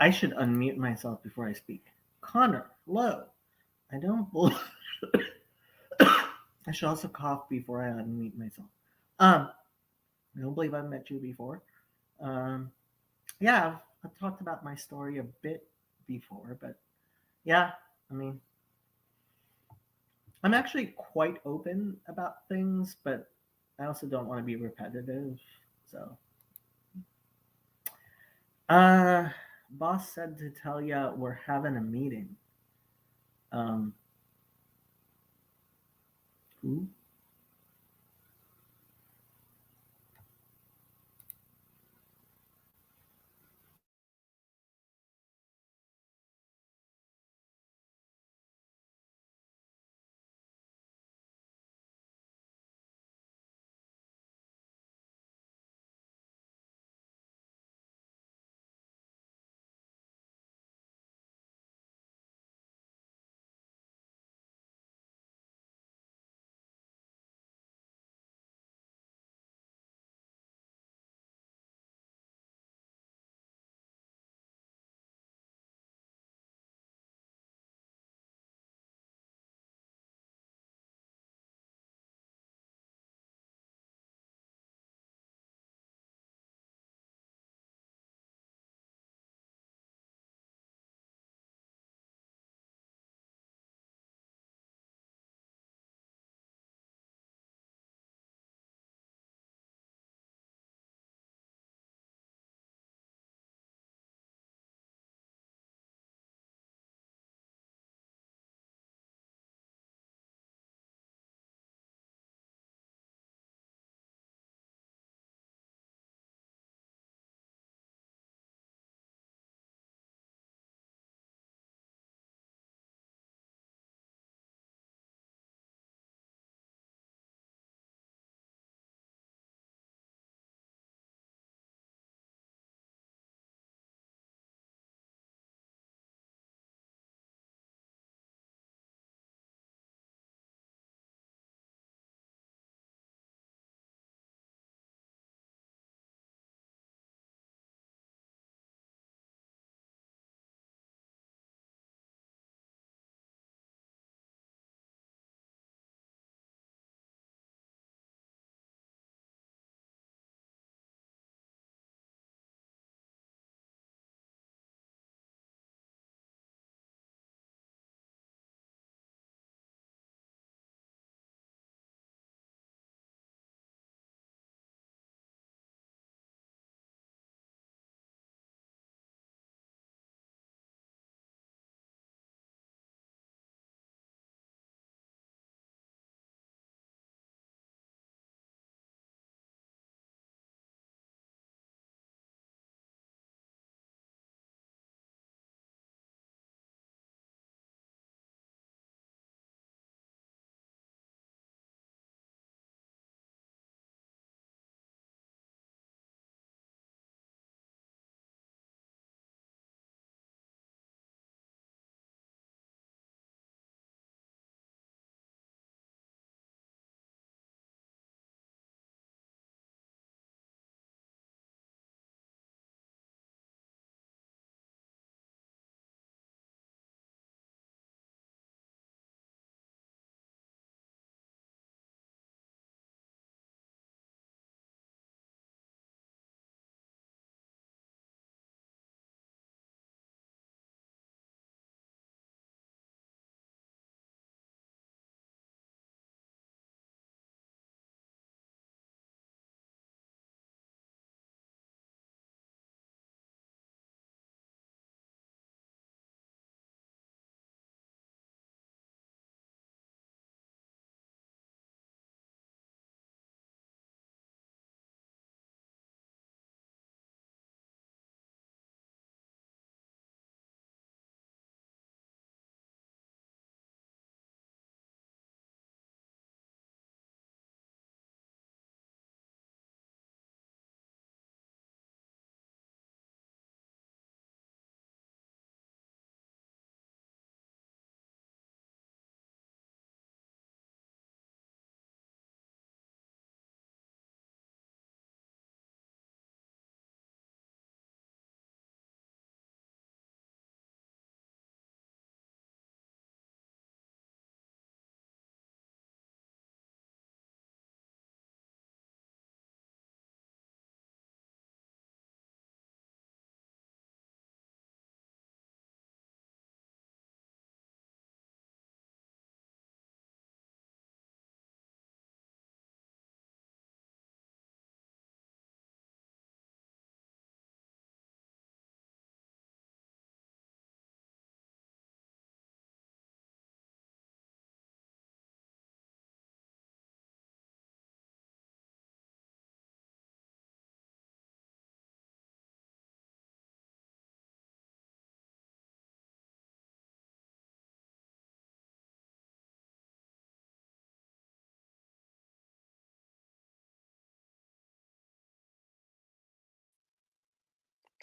I should unmute myself before I speak. Connor, hello. I don't believe. I should also cough before I unmute myself. Um, I don't believe I've met you before. Um, yeah, I've talked about my story a bit before, but yeah, I mean, I'm actually quite open about things, but I also don't want to be repetitive. So, uh, boss said to tell ya we're having a meeting. Um, who?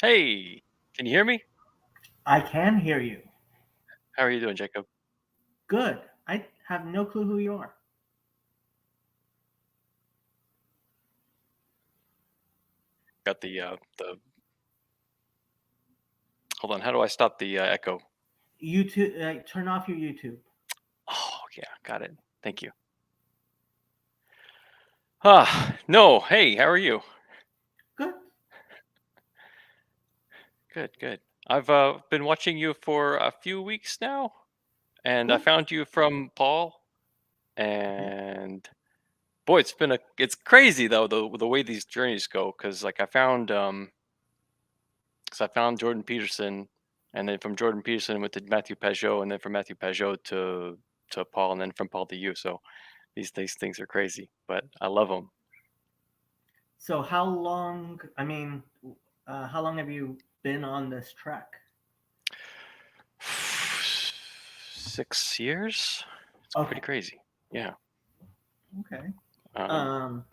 Hey, can you hear me? I can hear you. How are you doing, Jacob? Good. I have no clue who you are. Got the. Hold on. How do I stop the echo? YouTube, turn off your YouTube. Oh, yeah, got it. Thank you. No. Hey, how are you? Good. Good, good. I've been watching you for a few weeks now, and I Cool. found you from Paul, Okay. and boy, it's crazy though the way these journeys go, because like I found Jordan Peterson, and then from Jordan Peterson went to Matthew Pajot, and then from Matthew Pajot to Paul, and then from Paul to you. So these things are crazy, but I love them. So how long? How long have you been on this trek? 6 years. It's pretty Okay. crazy. Yeah. Okay. Um, Um.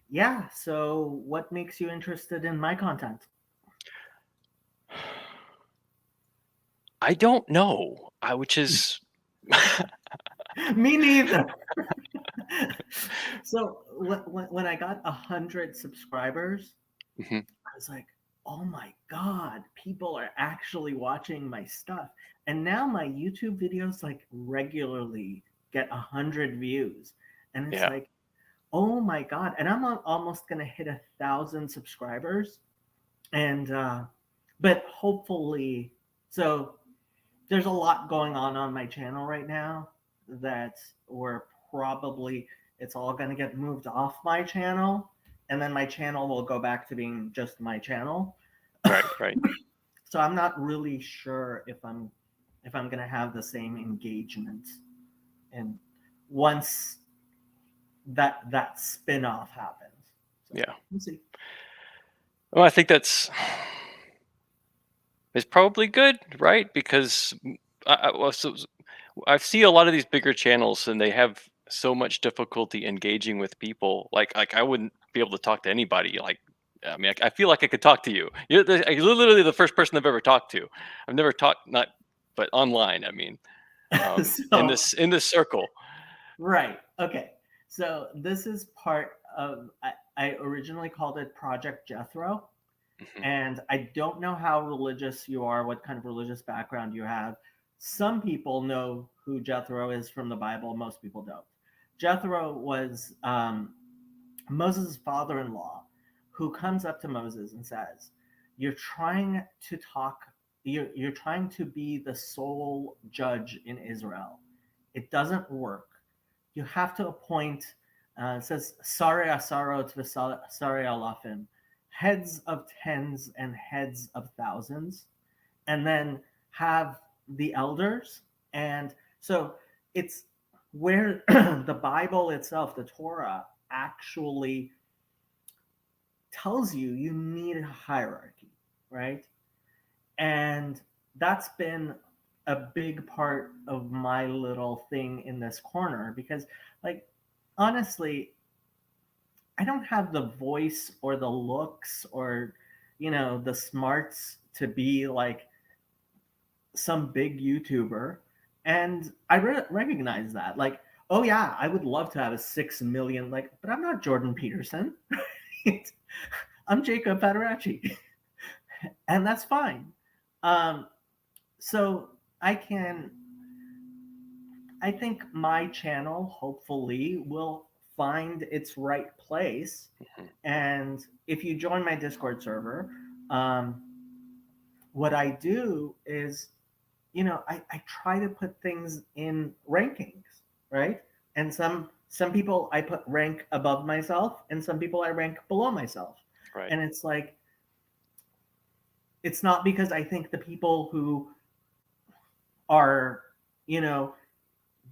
Yeah. So what makes you interested in my content? I don't know. Which is Me neither. So when I got 100 subscribers, Mhm. I was like, oh my God, people are actually watching my stuff. And now my YouTube videos like regularly get 100 views. And it's Yeah. like, oh my God. And I'm almost going to hit 1,000 subscribers. And, but hopefully, so there's a lot going on my channel right now that we're probably, it's all going to get moved off my channel. And then my channel will go back to being just my channel. Right. Right. So I'm not really sure if I'm gonna have the same engagement and once that spin-off happens. So Yeah. we'll see. Well, I think that's it's probably good, right? Because well, I see a lot of these bigger channels, and they have so much difficulty engaging with people. Like I wouldn't be able to talk to anybody. Like, I mean, I feel like I could talk to you. You're literally the first person I've ever talked to. I've never talked, not, but online. I mean, in So this circle. right, okay. So this is part of I originally called it Project Jethro, Mhm. and I don't know how religious you are, what kind of religious background you have. Some people know who Jethro is from the Bible. Most people don't. Jethro was Moses' father in law, who comes up to Moses and says, you're trying to talk, you're trying to be the sole judge in Israel. It doesn't work. You have to appoint, it says, Sari Asaro to Sari Alafim, heads of tens and heads of thousands, and then have the elders. And so it's where the Bible itself, the Torah, actually tells you you need a hierarchy, right? And that's been a big part of my little thing in this corner because, like, honestly, I don't have the voice or the looks or, the smarts to be like some big YouTuber. And I recognize that. Like, oh yeah, I would love to have a 6 million, like, but I'm not Jordan Peterson. Right? I'm Jacob Federici, and that's fine. Um, so I can, I think my channel hopefully will find its right place. Mhm. And if you join my Discord server, um, what I do is, I try to put things in rankings, right? And some people I put rank above myself, and some people I rank below myself. Right. And it's like, it's not because I think the people who are, you know,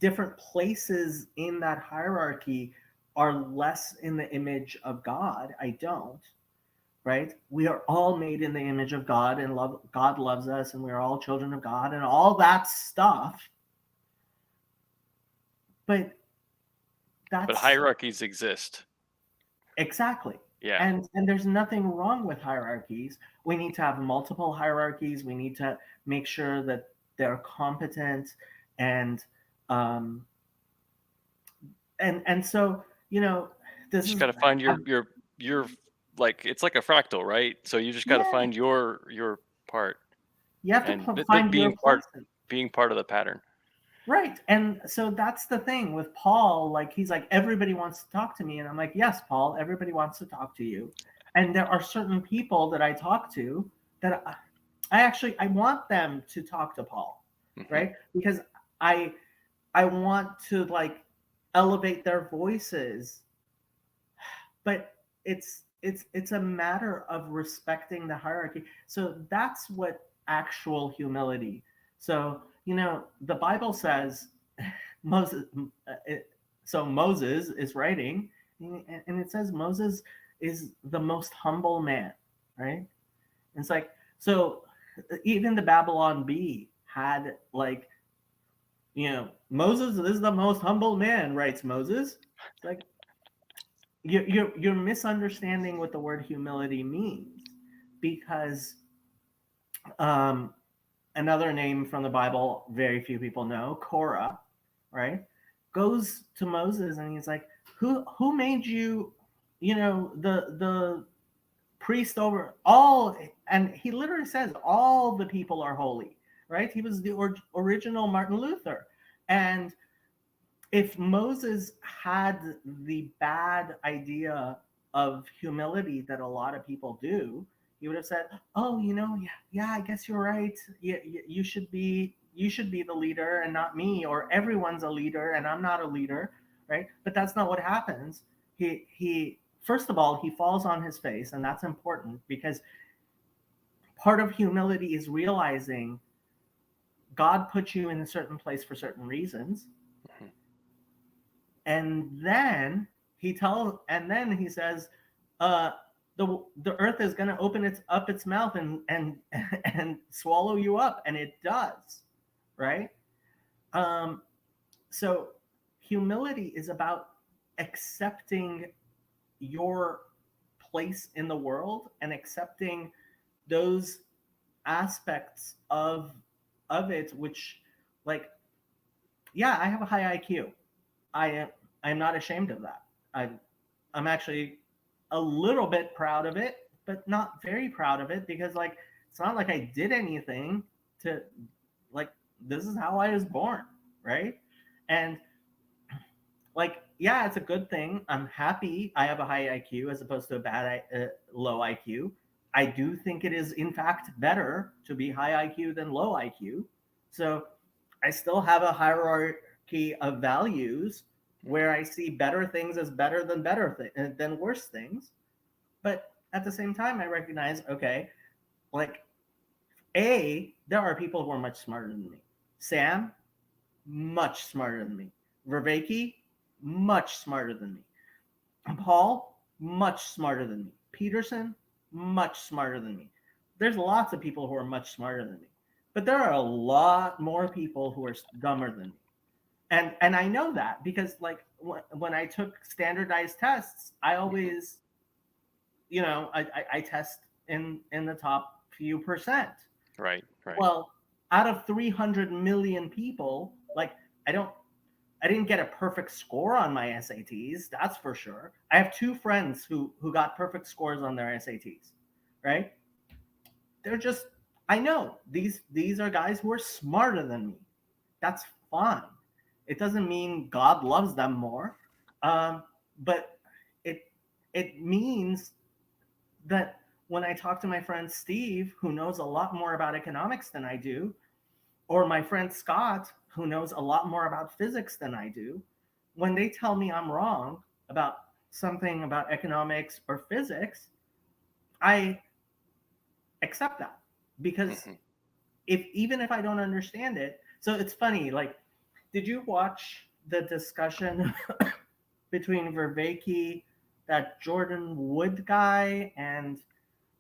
different places in that hierarchy are less in the image of God. I don't, right? We are all made in the image of God, and God loves us, and we are all children of God and all that stuff. But But that's hierarchies exist. exactly. Yeah. And there's nothing wrong with hierarchies. We need to have multiple hierarchies. We need to make sure that they're competent and um and so, this Just is got to find I've, your like it's like a fractal, right? So you just got to yeah, find your part you have to and find your place. being part of the pattern. Right. And so that's the thing with Paul. Like, he's like, everybody wants to talk to me. And I'm like, yes, Paul, everybody wants to talk to you. And there are certain people that I talk to that I want them to talk to Paul, Hmm. right? Because I, I want to like elevate their voices, but it's a matter of respecting the hierarchy. So that's what actual humility. So, the Bible says Moses. So Moses is writing, and it says Moses is the most humble man, right? And it's like, so even the Babylon Bee had like, Moses is the most humble man, writes Moses. It's like, you're misunderstanding what the word humility means, because um, another name from the Bible very few people know, Korah, right, goes to Moses and he's like, who made you, the priest over all? And he literally says all the people are holy, right? He was the original Martin Luther. And if Moses had the bad idea of humility that a lot of people do, he would have said, "Oh, yeah, yeah, I guess you're right. You should be the leader and not me, or everyone's a leader and I'm not a leader, right?" But that's not what happens. He first of all, he falls on his face, and that's important because part of humility is realizing God put you in a certain place for certain reasons, Hmm. and then he says, uh the earth is going to open its mouth and and swallow you up, and it does, right? Um so humility is about accepting your place in the world and accepting those aspects of it, which, like, yeah, I have a high IQ. I'm not ashamed of that. I'm actually a little bit proud of it, but not very proud of it, because, like, it's not like I did anything to, like, this is how I was born, right? And, like, yeah, it's a good thing. I'm happy I have a high IQ as opposed to a low IQ. I do think it is in fact better to be high IQ than low IQ. So I still have a hierarchy of values where I see better things as better than than worse things. But at the same time, I recognize, okay, like, there are people who are much smarter than me. Sam, much smarter than me. Verveki, much smarter than me. Paul, much smarter than me. Peterson, much smarter than me. There's lots of people who are much smarter than me, but there are a lot more people who are dumber than me. And I know that because, like, when I took standardized tests, I always, I test in the top few percent. Right, right. Well, out of 300 million people, like, I don't I didn't get a perfect score on my SATs, that's for sure. I have two friends who got perfect scores on their SATs, right? They're just, I know these are guys who are smarter than me. That's fine. It doesn't mean God loves them more, but it it means that when I talk to my friend Steve, who knows a lot more about economics than I do, or my friend Scott, who knows a lot more about physics than I do, when they tell me I'm wrong about something about economics or physics, I accept that, because Hmm. if even if I don't understand it, so it's funny. Like, did you watch the discussion between Vervaeke, that Jordan Wood guy, and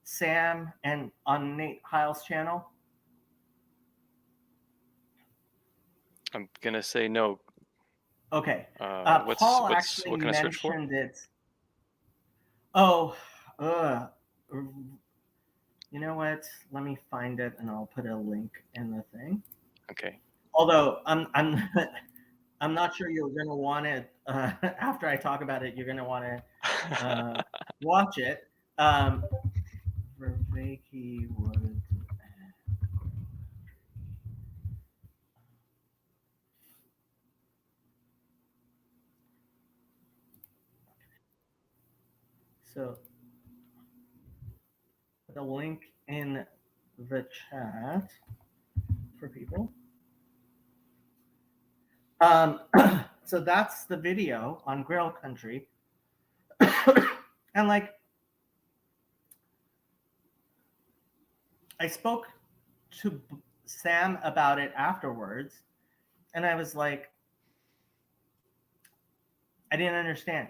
Sam, and on Nate Heil's channel? I'm gonna say no. Okay. What's Paul what's actually what can I search for? mentioned it. Oh, uh, you know what? Let me find it and I'll put a link in the thing. Okay. Although I'm not sure you're gonna want it after I talk about it. You're gonna want to watch it. Vervaeke would. So the link in the chat for people. So that's the video on Grail Country. And like, I spoke to Sam about it afterwards, and I was like, I didn't understand.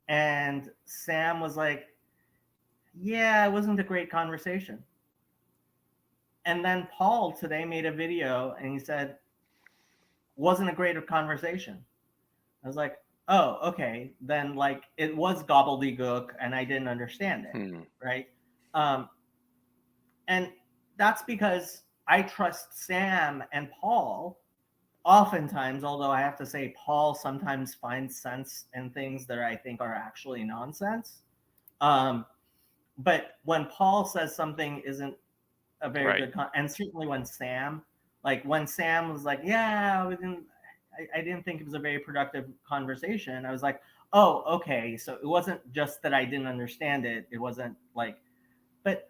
And Sam was like, yeah, it wasn't a great conversation. And then Paul today made a video and he said, wasn't a great conversation. I was like, oh, okay. Then like it was gobbledygook and I didn't understand it. Right. And that's because I trust Sam and Paul oftentimes, although I have to say Paul sometimes finds sense in things that I think are actually nonsense. But when Paul says something isn't a very good and certainly when Sam was like, yeah, I didn't think it was a very productive conversation. I was like, oh, okay. So it wasn't just that I didn't understand it. It wasn't like, but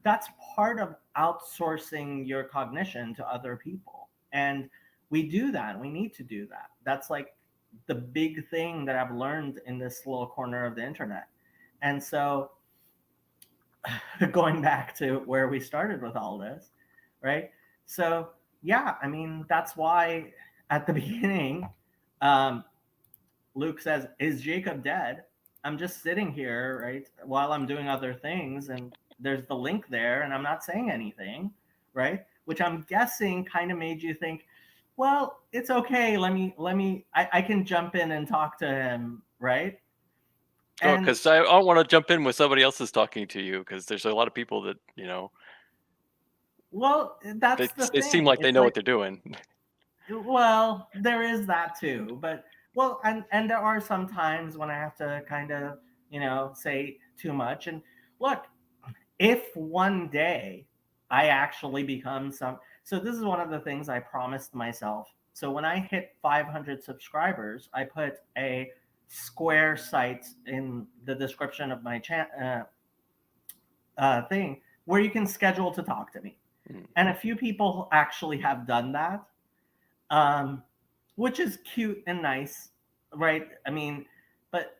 that's part of outsourcing your cognition to other people. And we do that. We need to do that. That's like the big thing that I've learned in this little corner of the internet. And so going back to where we started with all this, right? So yeah, I mean, that's why at the beginning, Luke says, is Jacob dead? I'm just sitting here, right, while I'm doing other things, and there's the link there, and I'm not saying anything, right? Which I'm guessing kind of made you think, well, it's okay. I can jump in and talk to him, right? Oh, because I don't want to jump in when somebody else is talking to you, because there's a lot of people that, you know. Well, that's the thing. They seem like they know what they're doing. Well, there is that too, but well, and there are some times when I have to kind of, say too much. And look, if one day I actually become so this is one of the things I promised myself. So when I hit 500 subscribers, I put a Square site in the description of my thing where you can schedule to talk to me. And a few people actually have done that, which is cute and nice, right? I mean, but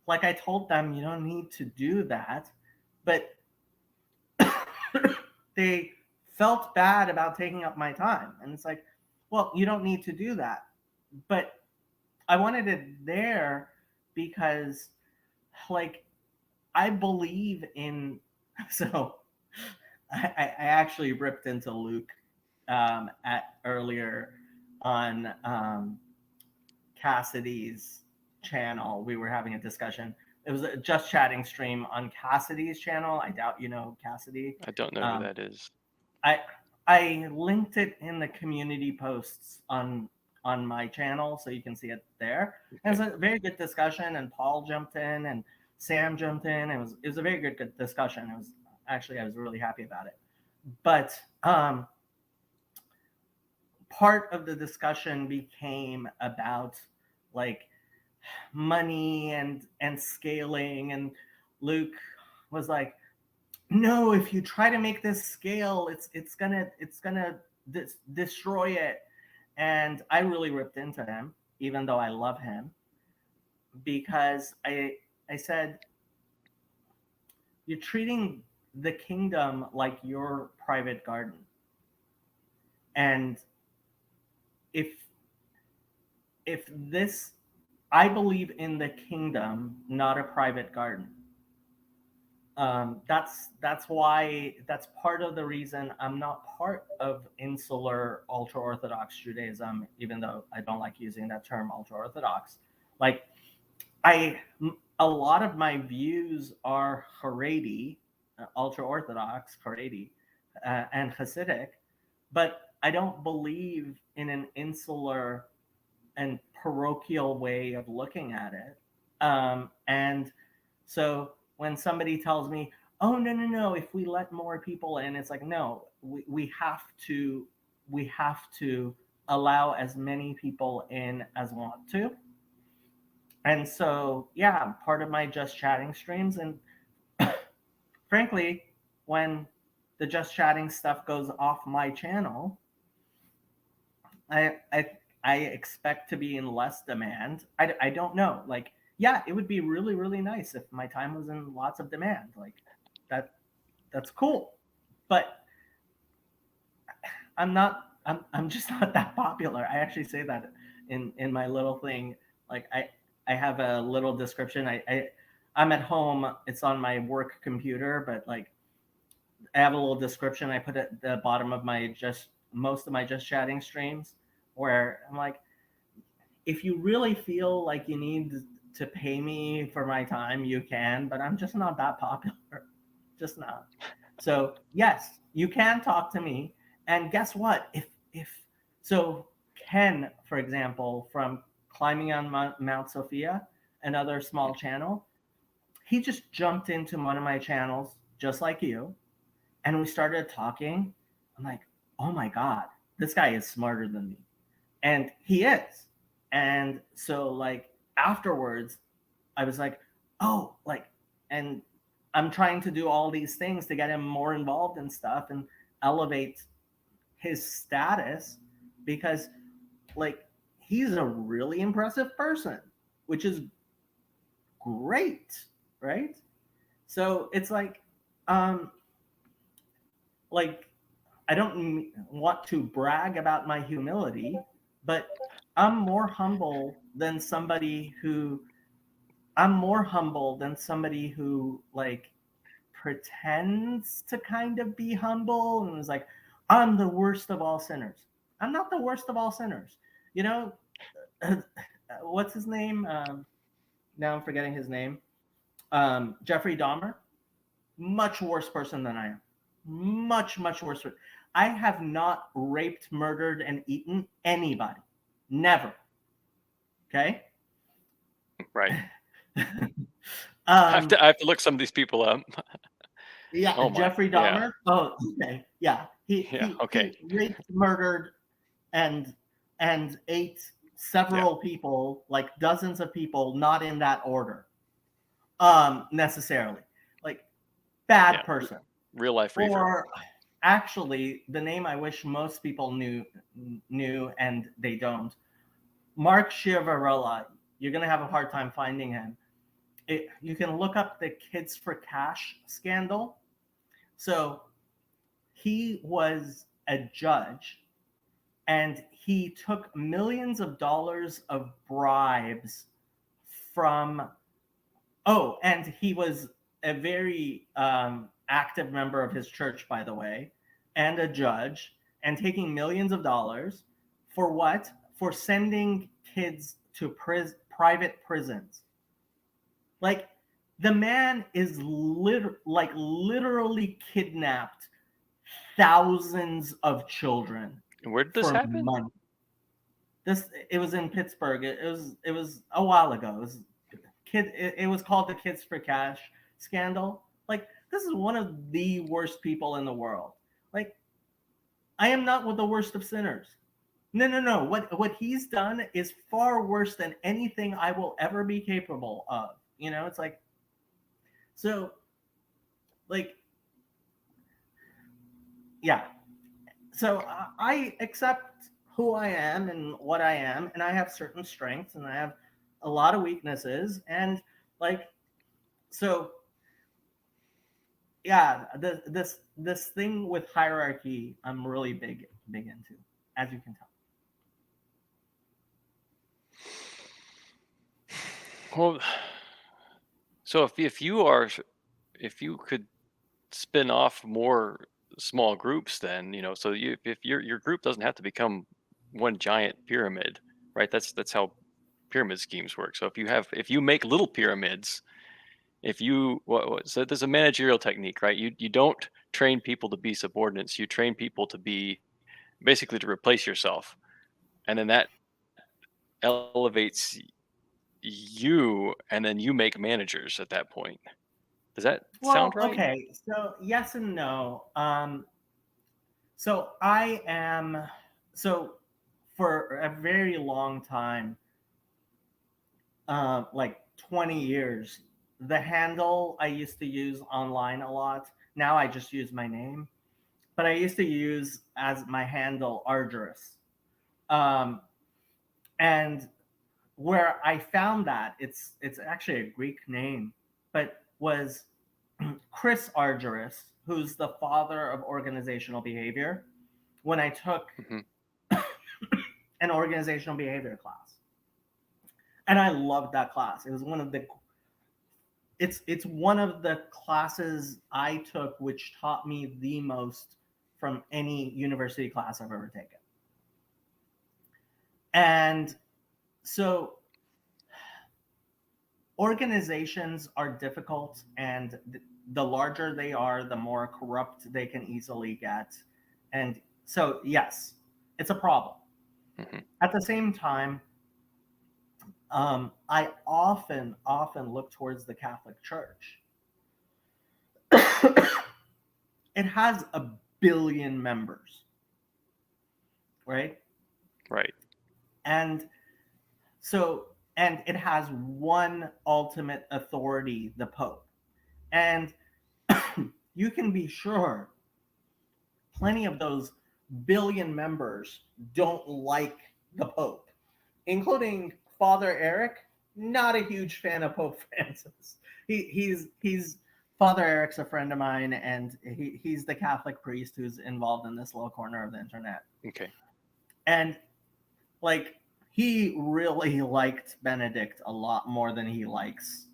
like I told them, you don't need to do that. But they felt bad about taking up my time. And it's like, well, you don't need to do that. But I wanted it there because, like, I believe in. So I actually ripped into Luke at earlier on Cassidy's channel. We were having a discussion. It was a Just Chatting stream on Cassidy's channel. I doubt you know Cassidy. I don't know who that is. I linked it in the community posts on my channel, so you can see it there. Okay. It was a very good discussion, and Paul jumped in, and Sam jumped in. It was a very good discussion. It was actually, I was really happy about it. But part of the discussion became about like money and scaling, and Luke was like, no, if you try to make this scale, it's gonna destroy it. And I really ripped into him, even though I love him, because I said, you're treating the kingdom like your private garden. And if this, I believe in the kingdom, not a private garden. That's why, that's part of the reason I'm not part of insular ultra-Orthodox Judaism, even though I don't like using that term ultra-Orthodox. Like, a a lot of my views are Haredi, ultra Orthodox Haredi, and Hasidic, but I don't believe in an insular and parochial way of looking at it. And so when somebody tells me, "Oh no, no, no! If we let more people in," it's like, no, we have to allow as many people in as want to. And so yeah, part of my just chatting streams, and frankly, when the just chatting stuff goes off my channel, I I I expect to be in less demand. I don't know. Like, yeah, it would be really really nice if my time was in lots of demand. Like that that's cool. But I'm just not that popular. I actually say that in my little thing. Like I have a little description. I'm at home. It's on my work computer, but like I have a little description I put at the bottom of my just most of my just chatting streams where I'm like, if you really feel like you need to pay me for my time, you can, but I'm just not that popular. Just not. So yes, you can talk to me. And guess what? If so Ken, for example, from climbing on Mount Sophia, another small channel, he just jumped into one of my channels just like you, and we started talking. I'm like, oh my God, this guy is smarter than me. And he is. And so, like, afterwards, I was like, oh, like, and I'm trying to do all these things to get him more involved in stuff and elevate his status because, like, he's a really impressive person, which is great, right? So it's um, like I don't want to brag about my humility, but I'm more humble than somebody who I'm more humble than somebody who like pretends to kind of be humble and is like, I'm the worst of all sinners. I'm not the worst of all sinners. You know, what's his name? Now I'm forgetting his name. Jeffrey Dahmer, much worse person than I am. Much, much worse. I have not raped, murdered, and eaten anybody. Never. Okay. Right. um, I have to look some of these people up. yeah, Oh my. Jeffrey Yeah. Dahmer. Oh, okay. Yeah, Yeah. Okay. he raped, murdered, and ate Yeah. several people, like dozens of people, not in that order. Necessarily, like bad Yeah. person. Real life reaver. Or actually, the name I wish most people knew and they don't. Mark Chiavarella. You're gonna have a hard time finding him. You can look up the Kids for Cash scandal. So he was a judge and he took millions of dollars of bribes from oh, and he was a very active member of his church, by the way, and a judge, and taking millions of dollars for what? For sending kids to private prisons. Like the man is literally kidnapped thousands of children And where did this for happen? money. This it was in Pittsburgh. It was a while ago. It was called the Kids for Cash scandal. Like this is one of the worst people in the world. Like I am not with the worst of sinners. No, no, no. What he's done is far worse than anything I will ever be capable of. You know, it's like so like yeah. So I accept who I am and what I am, and I have certain strengths and I have a lot of weaknesses, and like so yeah, this thing with hierarchy, I'm really big into, as you can tell. Well, so if you could spin off more small groups, then so if your group doesn't have to become one giant pyramid, right? That's how pyramid schemes work. So if you make little pyramids, If you so there's a managerial technique, right? You don't train people to be subordinates. You train people to be basically to replace yourself, and then that elevates you, and then you make managers at that point. Does that sound Well, right? okay. So yes and no. So I am so for a very long time, like 20 years, the handle I used to use online a lot. Now I just use my name, but I used to use as my handle Arduous. Um, and where I found that it's actually a Greek name, but was Chris Argyris, who's the father of organizational behavior, when I took Hmm. an organizational behavior class. And I loved that class. It was one of the it's one of the classes I took which taught me the most from any university class I've ever taken. And so organizations are difficult, and the larger they are, the more corrupt they can easily get. And so yes, it's a problem. Hmm. At the same time, I often look towards the Catholic Church. It has a billion members, right? Right. And so, and it has one ultimate authority, the Pope. And you can be sure plenty of those billion members don't like the Pope, including Father Eric. Not a huge fan of Pope Francis. He's Father Eric's a friend of mine, and he's the Catholic priest who's involved in this little corner of the internet. Okay. And like he really liked Benedict a lot more than he likes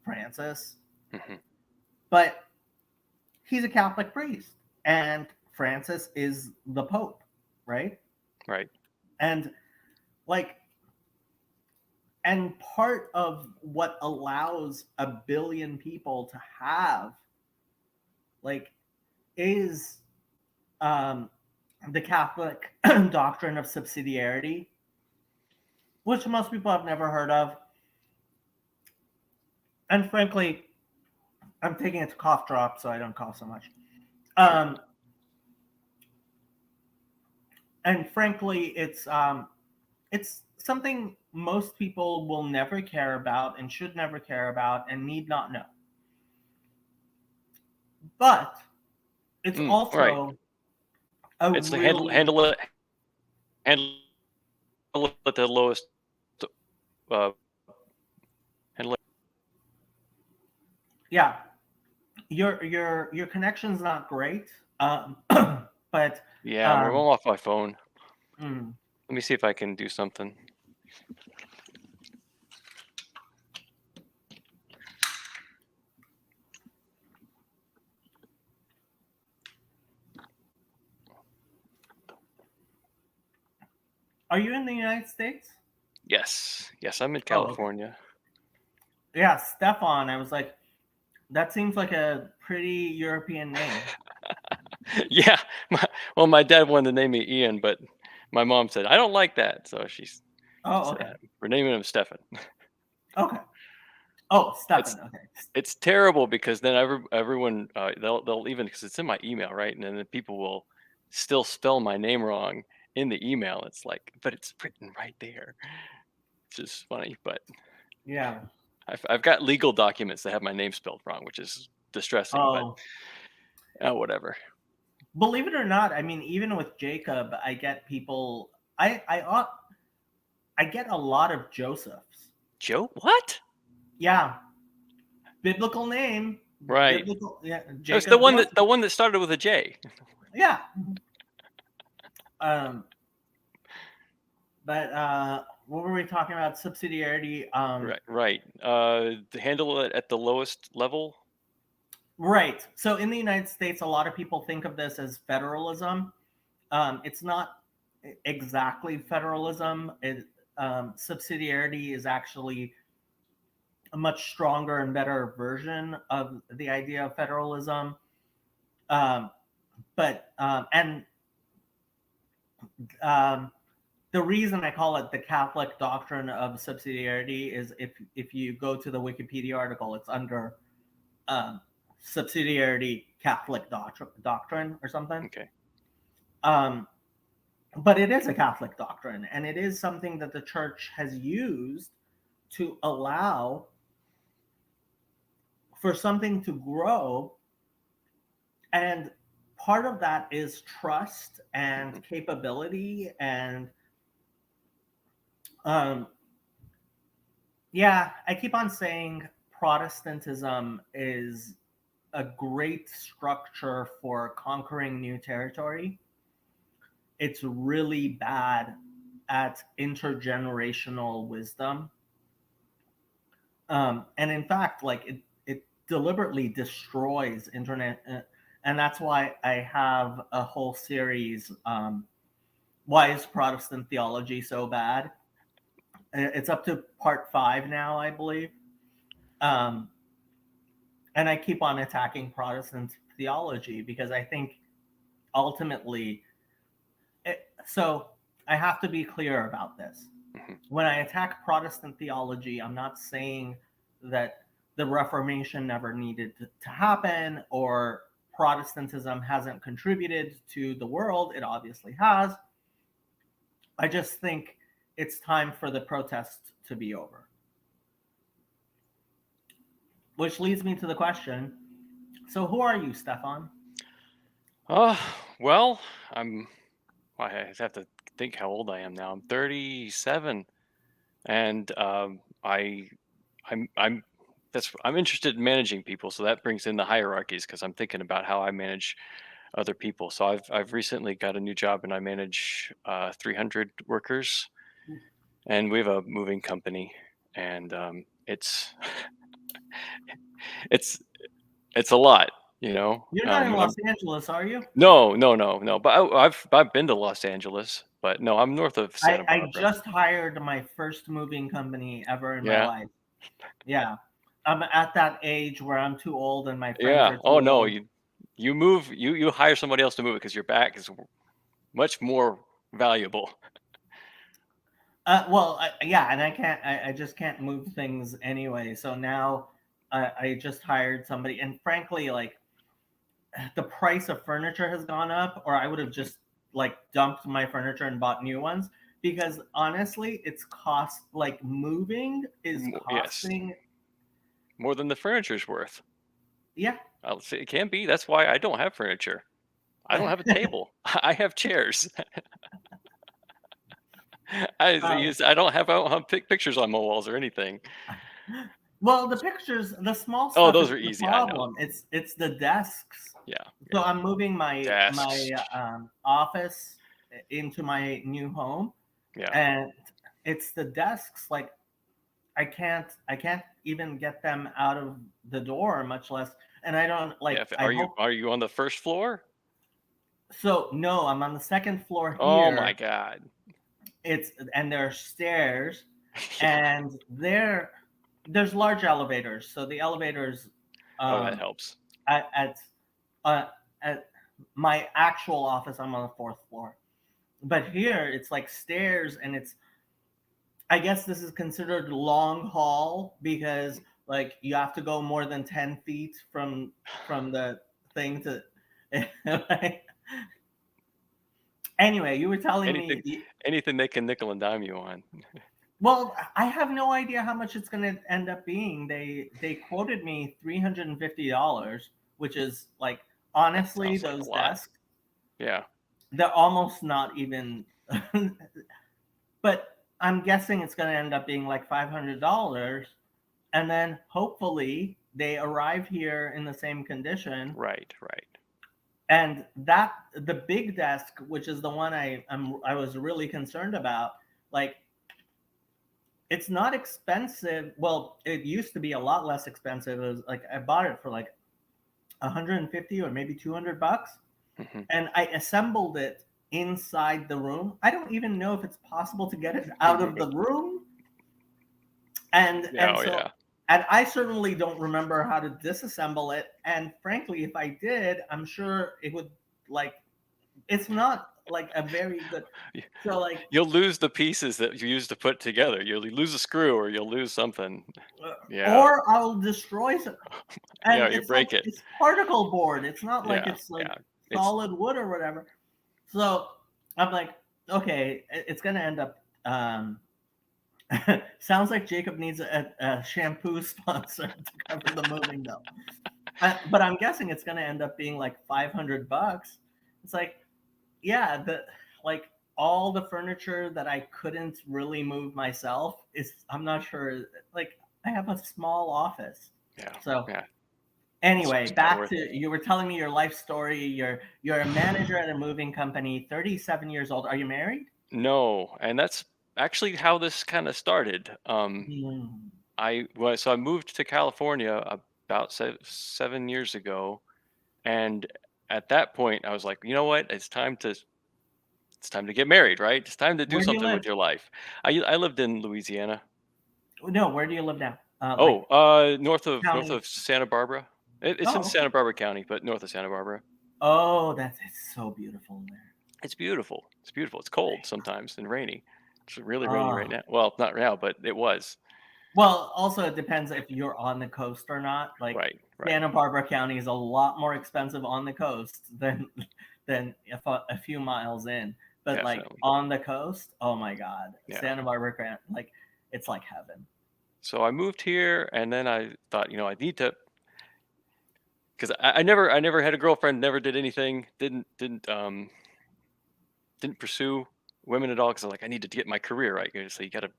Francis, Hmm. but he's a Catholic priest, and Francis is the Pope, right? Right. And like, and part of what allows a billion people to have like is um, the Catholic doctrine of subsidiarity, which most people have never heard of. And frankly, I'm taking it to cough drop so I don't cough so much. Sure. Um, and frankly, it's something most people will never care about and should never care about and need not know. But it's Right. also a It's the handle really handle it at the lowest. Uh, handle it. yeah. Your connection's not great, but Yeah, I'm um, off my phone. mm, Let me see if I can do something. are you in the United States? Yes. Yes, I'm in Oh, okay. California. Yeah, Stefan. I was like, that seems like a pretty European name. Yeah. My dad wanted to name me Ian, but my mom said I don't like that, so she Oh, said okay. we're naming him Stefan. Okay. Oh, It's Stefan. Okay. it's terrible because then everyone they'll even because it's in my email, right? And then people will still spell my name wrong in the email. It's like, but it's written right there. It's just funny, but Yeah. I've got legal documents that have my name spelled wrong, which is distressing, but Oh, whatever. believe it or not, I mean, even with Jacob, I get people. I get a lot of Josephs. Joe, what? Yeah, biblical name, Right. biblical. Yeah, It was Jacob Joseph. the one that started with a J. Yeah. Um, but what were we talking about? Subsidiarity. Right, right. To handle it at the lowest level. Right. So in the United States, a lot of people think of this as federalism. It's not exactly federalism. Subsidiarity is actually a much stronger and better version of the idea of federalism. Um, but and um, the reason I call it the Catholic doctrine of subsidiarity is if you go to the Wikipedia article, it's under um, subsidiarity Catholic doctrine or something. Okay. Um, but it is a Catholic doctrine, and it is something that the church has used to allow for something to grow. And part of that is trust and capability. And yeah, I keep on saying Protestantism is a great structure for conquering new territory. It's really bad at intergenerational wisdom. And in fact, like it deliberately destroys internet. And that's why I have a whole series. Why is Protestant theology so bad? It's up to part 5 now, I believe. And I keep on attacking Protestant theology because I think ultimately, so I have to be clear about this. When I attack Protestant theology, I'm not saying that the Reformation never needed to happen or Protestantism hasn't contributed to the world. It obviously has. I just think it's time for the protest to be over. Which leads me to the question. So who are you, Stefan? Well, I have to think how old I am now. I'm 37, and I'm I'm interested in managing people, so that brings in the hierarchies because I'm thinking about how I manage other people. So I've recently got a new job, and I manage 300 workers, and we have a moving company, and it's it's it's a lot, you know. You're not in Los Angeles, are you? No. But I've been to Los Angeles, but no, I'm north of Santa I Barbara. just hired my first moving company ever in my Yeah, life. Yeah. I'm at that age where I'm too old and my friends yeah. are Oh too no, old. you move you hire somebody else to move it because your back is much more valuable. Well, yeah, and I just can't move things anyway. So now I just hired somebody, and frankly, like the price of furniture has gone up, or I would have just like dumped my furniture and bought new ones because honestly, it's cost like moving is Yes, costing. more than the furniture's worth. Yeah. I'll say it can be. That's why I don't have furniture. I don't have a table. I have chairs. I don't have pictures on my walls or anything. Well, the pictures, the small Oh, stuff those isn't are the easy. I know. problem. It's the desks. Yeah, So yeah. I'm moving my Desks. office into my new home, Yeah, and it's the desks. Like I can't even get them out of the door, much less. And I don't yeah. like. I hope Are you on the first floor? so. No, I'm on the second floor Oh my here. god. It's and there are stairs, Yeah. and there's large elevators. So the elevators Oh, that um, helps. at at uh, at my actual office, I'm on the fourth floor. But here, it's like stairs, and it's. I guess this is considered long haul because like you have to go more than 10 feet from the thing to. Anyway, you were telling Anything, me. anything they can nickel and dime you on. Well, I have no idea how much it's going to end up being. They quoted me $350, which is like That honestly sounds like a those lot. desks Yeah. they're almost not even. But I'm guessing it's going to end up being like $500, and then hopefully they arrive here in the same condition. Right. Right. And that the big desk, which is the one I was really concerned about, like it's not expensive. Well, it used to be a lot less expensive. It was like I bought it for like 150 or maybe $200, Hmm. and I assembled it inside the room. I don't even know if it's possible to get it out of the room. And Yeah. Oh so yeah. And I certainly don't remember how to disassemble it. And frankly, if I did, I'm sure it would like it's not like a very good. So like, You'll lose the pieces that you used to put together. You'll lose a screw or you'll lose something. Yeah. or I'll destroy some. Yeah, And you it's like break it. it's particle board. It's not like Yeah, it's like yeah. It's solid wood or whatever. So I'm like, okay, it's gonna end up. Sounds like Jacob needs a shampoo sponsor to cover the moving bill. But I'm guessing it's gonna end up being like $500. It's like, yeah, the like all the furniture that I couldn't really move myself is I'm not sure. Like I have a small office, yeah, so yeah. It's anyway, just not back worth it. to you were telling me your life story. You're a manager at a moving company, 37 years old. Are you married? No, and that's actually how this kind of started. Mm. So I moved to California about 7 years ago, and at that point, I was like, you know what? It's time to get married, right? It's time to do Where do you something live? with your life. I lived in Louisiana. No, where do you live now? Oh, Like north county. of Santa Barbara. It's in Oh, Santa okay. Barbara County, but north of Santa Barbara. Oh, that's it's so beautiful there. It's beautiful. It's beautiful. It's cold sometimes and rainy. It's really rainy right Oh, now. Well, not now, but it was. well, also it depends if you're on the coast or not. Like Right, right. Santa Barbara County is a lot more expensive on the coast than if a few miles in. But like Definitely. on the coast, oh my God, Yeah. Santa Barbara County, like it's like heaven. So I moved here, and then I thought, I need to, because I never had a girlfriend, never did anything, didn't pursue women at all, because I needed to get my career right. So you got to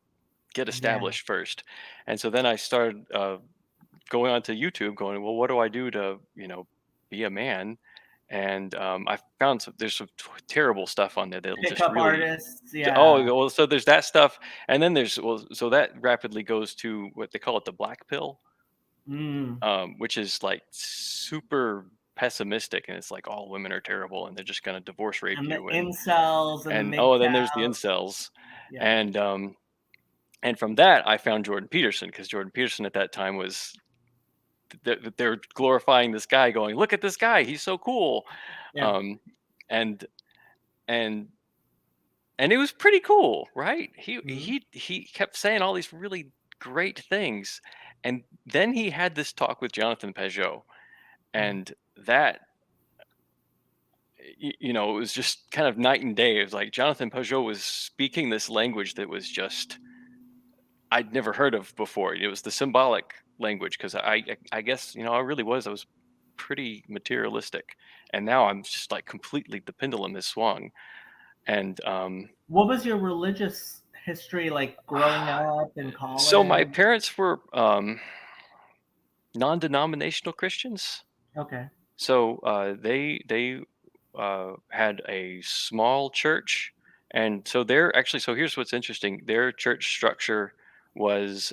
get Yeah. established first, and so then I started going onto YouTube, going, well, what do I do to, be a man? And I found there's some terrible stuff on there that'll just Pickup really. artists, Oh, yeah. well, so there's that stuff, and then so that rapidly goes to what they call it, the black pill, Mm. which is like super pessimistic, and it's like all women are terrible and they're just gonna divorce rape And the you, incels and the and oh, then there's the MGTOWs. incels, Yeah. and from that I found Jordan Peterson, because Jordan Peterson at that time was they're glorifying this guy, going, look at this guy, he's so cool, Yeah. um, and and and it was pretty cool, right? He Mhm. he he kept saying all these really great things, and then he had this talk with Jonathan Peugeot, Mhm. and that it was just kind of night and day. It was like Jonathan Peugeot was speaking this language that was just I'd never heard of before. It was the symbolic language, because I guess I was pretty materialistic, and now I'm just like completely, the pendulum has swung, and What was your religious history like growing up in so my college? parents were non-denominational Christians. Okay. So they had a small church, and so they're actually. So here's what's interesting: their church structure was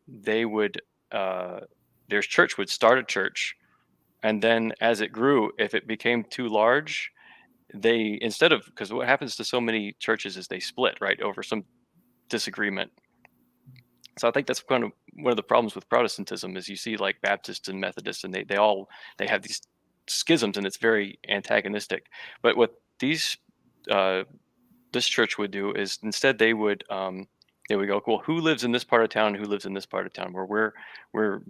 they would their church would start a church, and then as it grew, if it became too large, they, instead of, because what happens to so many churches is they split, right, over some disagreement. So I think that's kind of one of the problems with Protestantism, is you see like Baptists and Methodists, and they have these schisms, and it's very antagonistic. But what these uh, this church would do is, instead they would go, well, who lives in this part of town, who lives in this part of town, where we're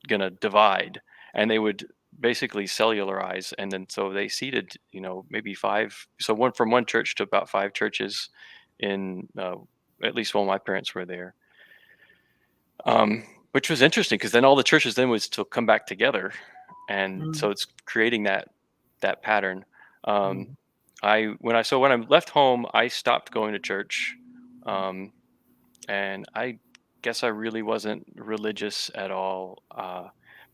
gonna divide, and they would basically cellularize, and then so they seated maybe five, so one from one church to about five churches in at least while my parents were there, which was interesting, because then all the churches then would still come back together, and Mm. so it's creating that pattern. Um, Mm. when I left home, I stopped going to church, um, and I guess I really wasn't religious at all.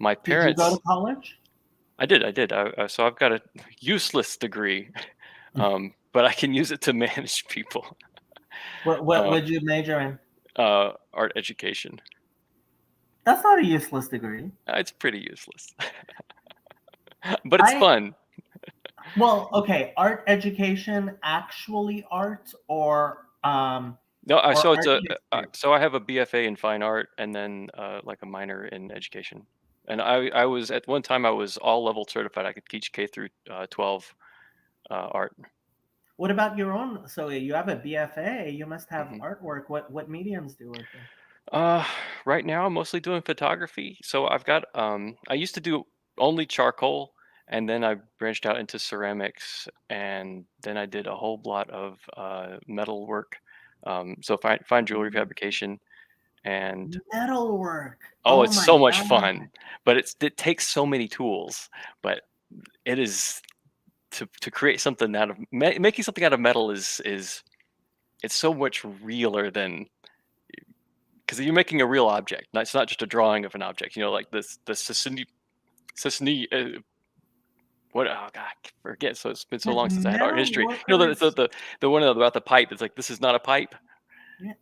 My Did you go to parents, college? I did. So I've got a useless degree, but I can use it to manage people. What Uh, would you major in? Art education. That's not a useless degree. It's pretty useless, but it's I fun. well, okay, art education, actually art, or No, or so it's art a history? so I have a BFA in fine art and then like a minor in education. And I was at one time I was all level certified. I could teach K through 12 art. What about your own? So you have a BFA. You must have hmm artwork. What mediums do you work in? Uh, right now I'm mostly doing photography. So I've got I used to do only charcoal and then I branched out into ceramics and then I did a whole lot of metal work. So fine jewelry fabrication and Metalwork. oh, Oh it's my so much god. fun, but it takes so many tools, but it is to create something out of making something out of metal is it's so much realer than because you're making a real object. It's not just a drawing of an object. You know, like this the Sisney what oh god, I forget. So it's been so But long since I had art metal history. You know workers, the one about the pipe. It's like this is not a pipe. yeah,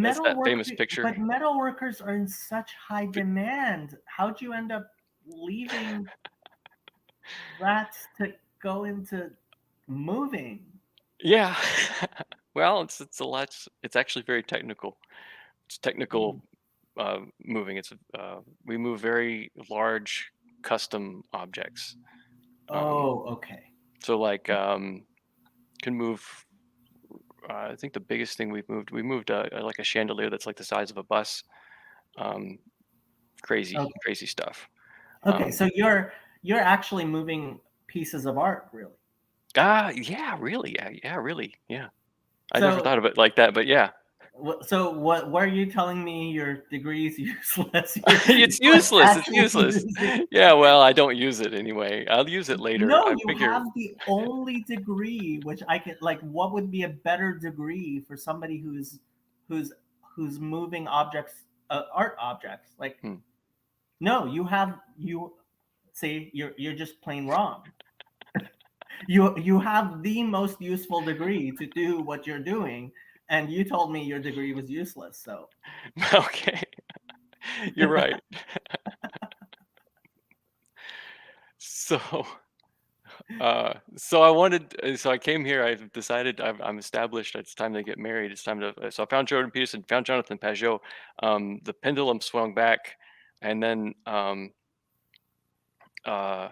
That's metal that work, famous picture. but metal workers are in such high demand. How'd you end up leaving that to go into moving? Yeah. Well, it's a lot. It's actually very technical. It's Hmm. technical moving. We move very large custom objects. Um, Oh, okay. so like can move. I think the biggest thing we moved like a chandelier that's like the size of a bus. Um, Okay. crazy stuff. Okay. Um, So you're actually moving pieces of art, really. yeah, really, yeah, really, yeah. I never So thought of it like that, but yeah, So what are you telling me? Your degree is useless. You're it's like useless. It's actually useless. using. Yeah, well, I don't use it anyway. I'll use it later. No, I you figure have the only degree which I can like. What would be a better degree for somebody who's who's moving objects, art objects? Like, hmm. no, you see you're just plain wrong. You have the most useful degree to do what you're doing, and you told me your degree was useless. So Okay, you're right. So, so I came here. I've decided I'm established. It's time to get married. It's time to. So I found Jordan Peterson, found Jonathan Pajot. The pendulum swung back, and then uh,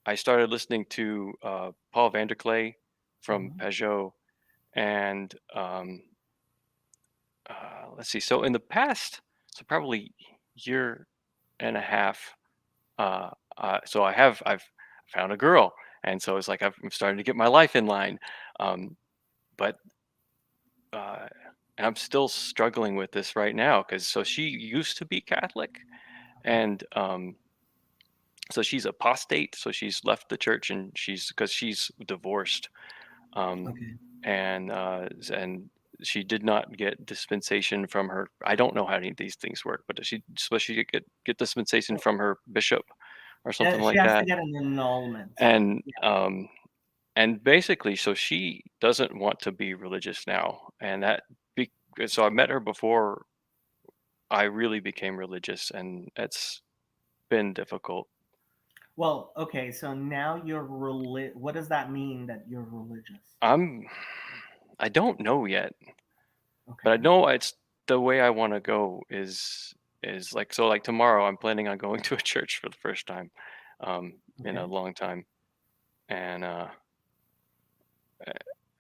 I started listening to Paul Vanderklay from Mhm. Pajot, and let's see. So in the past, so probably year and a half, uh, so I've found a girl, and so it's like I'm starting to get my life in line, but uh, and I'm still struggling with this right now because so she used to be Catholic, and so she's apostate, so she's left the church, and she's divorced, um, Okay. and she did not get dispensation from her. I don't know how any of these things work, but she supposed she get dispensation from her bishop or something She like has to that, get an annulment. and Yeah. um, and basically, so she doesn't want to be religious now, and so I met her before I really became religious, and it's been difficult. Well, okay, so now what does that mean that you're religious? I'm I don't know yet, but I Okay. know it's the way I want to go is like so like tomorrow I'm planning on going to a church for the first time in a Okay. long time, and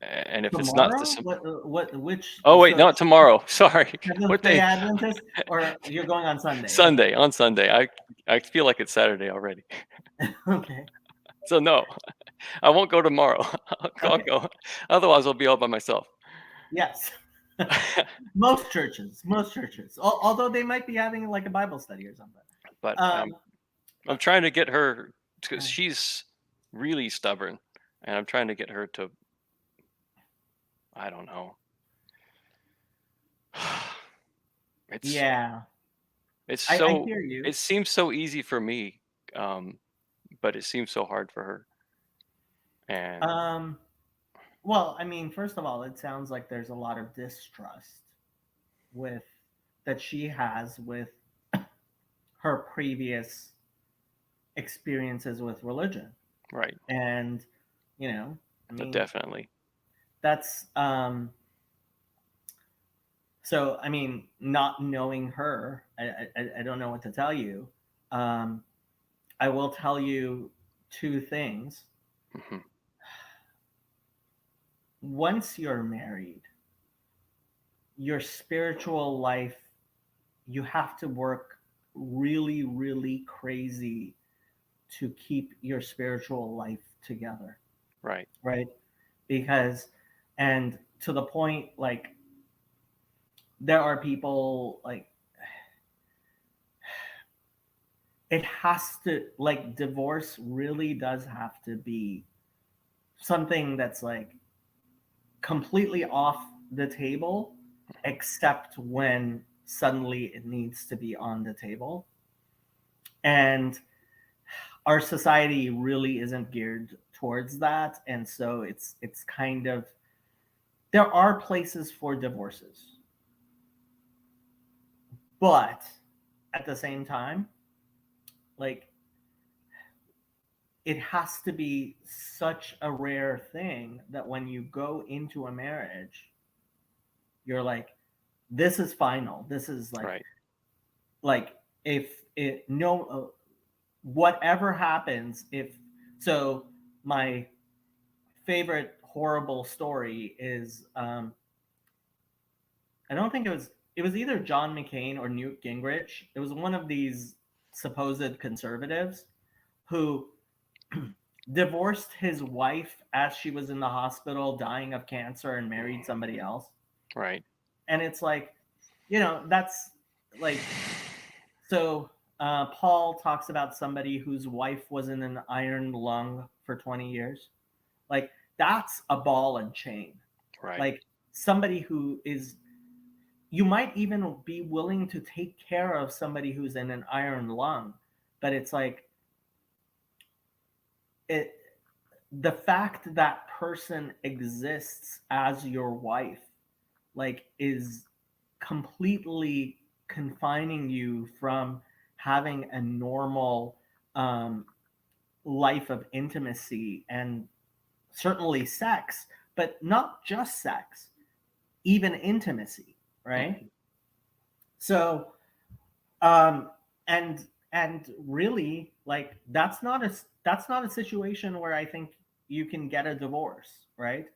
and if it's not Tomorrow? this Which, oh wait, so not tomorrow. Sorry. Seventh What day day? Adventist, or you're going on Sunday? Okay. Sunday, on Sunday. I feel like it's Saturday already. Okay. So no, I won't go tomorrow. I'll Okay. go. Otherwise, I'll be all by myself. Yes. Most churches, although they might be having like a Bible study or something. But Um, I'm trying to get her because uh, she's really stubborn, and I'm trying to get her to I don't know. It's yeah, it's I so hear you. it seems so easy for me, um, but it seems so hard for her. And Um, well, I mean, first of all, it sounds like there's a lot of distrust with that she has with her previous experiences with religion. right, And, you know, I mean, definitely. that's So I mean, not knowing her, I don't know what to tell you. Um, I will tell you two things. Hmm. Once you're married, your spiritual life, you have to work really, really crazy to keep your spiritual life together, Right. right? Because, and to the point, like, there are people like, it has to, like, divorce really does have to be something that's like completely off the table, except when suddenly it needs to be on the table. And our society really isn't geared towards that. And so it's kind of, there are places for divorces, but at the same time, like, it has to be such a rare thing that when you go into a marriage, you're like, this is final. This is Right. like if it no whatever happens, if so, my favorite horrible story is, I don't think it was either John McCain or Newt Gingrich. It was one of these supposed conservatives who divorced his wife as she was in the hospital dying of cancer and married somebody else. Right. And it's like, that's like, so Paul talks about somebody whose wife was in an iron lung for 20 years. Like, that's a ball and chain. Right. Like, somebody who is, you might even be willing to take care of somebody who's in an iron lung, but it's like, it, the fact that person exists as your wife, like, is completely confining you from having a normal um, life of intimacy and certainly sex, but not just sex, even intimacy, right? Mhm. So, um, and really, like, that's not a situation where I think you can get a divorce, right?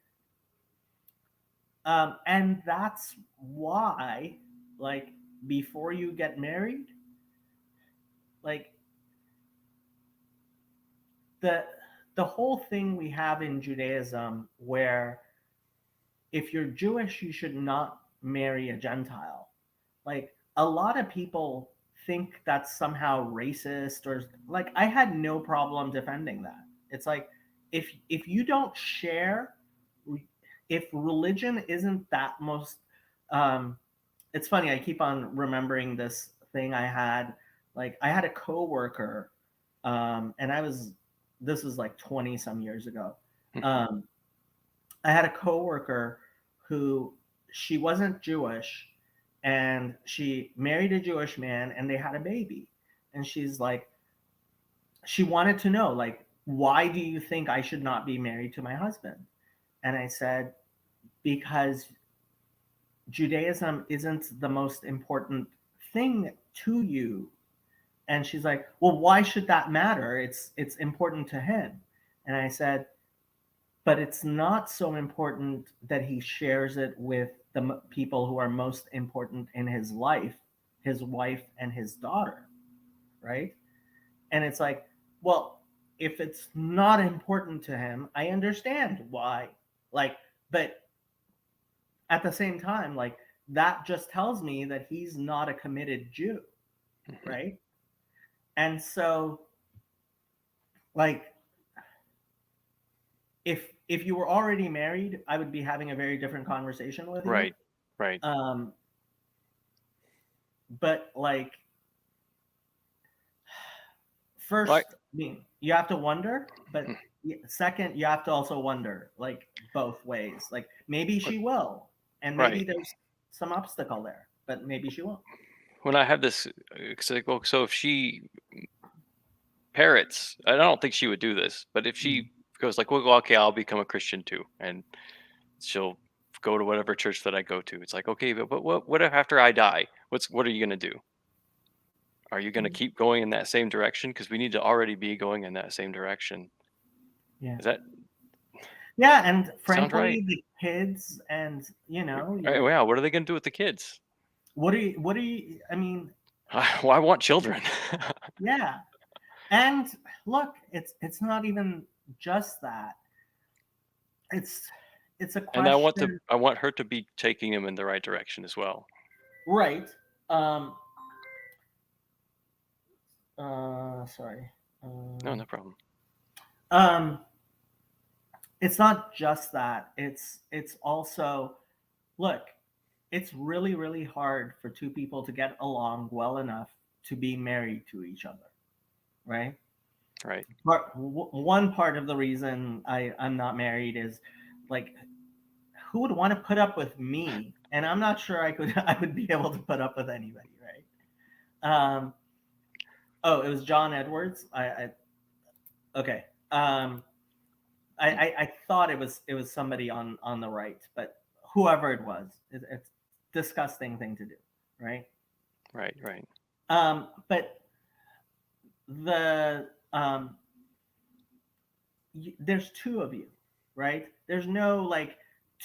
And that's why, like, before you get married, like, the the whole thing we have in Judaism, where if you're Jewish, you should not marry a Gentile. Like, a lot of people think that's somehow racist, or like, I had no problem defending that. It's like, if you don't share, if religion isn't that most, um, it's funny. I keep on remembering this thing I had. Like, I had a coworker, and this was like 20 some years ago. Mhm. Um, I had a coworker who, she wasn't Jewish, and she married a Jewish man and they had a baby. And she's like, she wanted to know, like, why do you think I should not be married to my husband? And I said, because Judaism isn't the most important thing to you. And she's like, well, why should that matter? It's important to him. And I said, but it's not so important that he shares it with the people who are most important in his life, his wife and his daughter, right? And it's like, well, if it's not important to him, I understand why. Like, but at the same time, like, that just tells me that he's not a committed Jew, Mhm. right? And so, like, if you were already married, I would be having a very different conversation with you. Right. Right. Um, but like, Right. first, I mean, you have to wonder, but second, you have to also wonder, like, both ways. Like, maybe she will, and maybe Right. there's some obstacle there, but maybe she won't. When I have this, it's like, well, so if she parrots, I don't think she would do this, but if Mm. she goes like, well, okay, I'll become a Christian too, and she'll go to whatever church that I go to. It's like, okay, but what if after I die? What are you gonna do? Are you gonna keep going in that same direction? Because we need to already be going in that same direction. Yeah. Does that Yeah, and sound right? frankly, the kids and Yeah. What are they gonna do with the kids? what are you I mean, Well, I want children. yeah. And look, it's not even just that. It's it's a And question, I want her to be taking him in the right direction as well. right? Um sorry. No, no problem. Um it's not just that. It's also, look, it's really really hard for two people to get along well enough to be married to each other, right? Right. But one part of the reason I'm not married is, like, who would want to put up with me? And I'm not sure I would be able to put up with anybody, right? Um, oh, it was John Edwards. I okay. I thought it was somebody on the right, but whoever it was, it's a disgusting thing to do, right? Right. Right. But the there's two of you, right? There's no like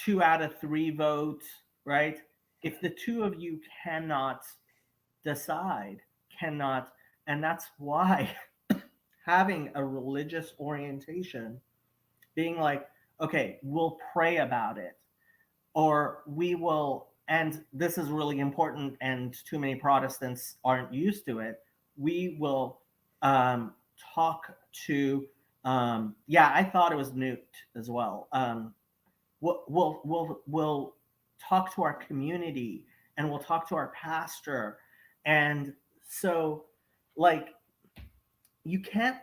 2 out of 3 vote, right? If the two of you cannot decide, cannot, and that's why having a religious orientation, being like, okay, we'll pray about it, or we will, and this is really important, and too many Protestants aren't used to it. We will talk to, yeah, I thought it was Newt as well. We'll talk to our community, and we'll talk to our pastor, and so, like, you can't,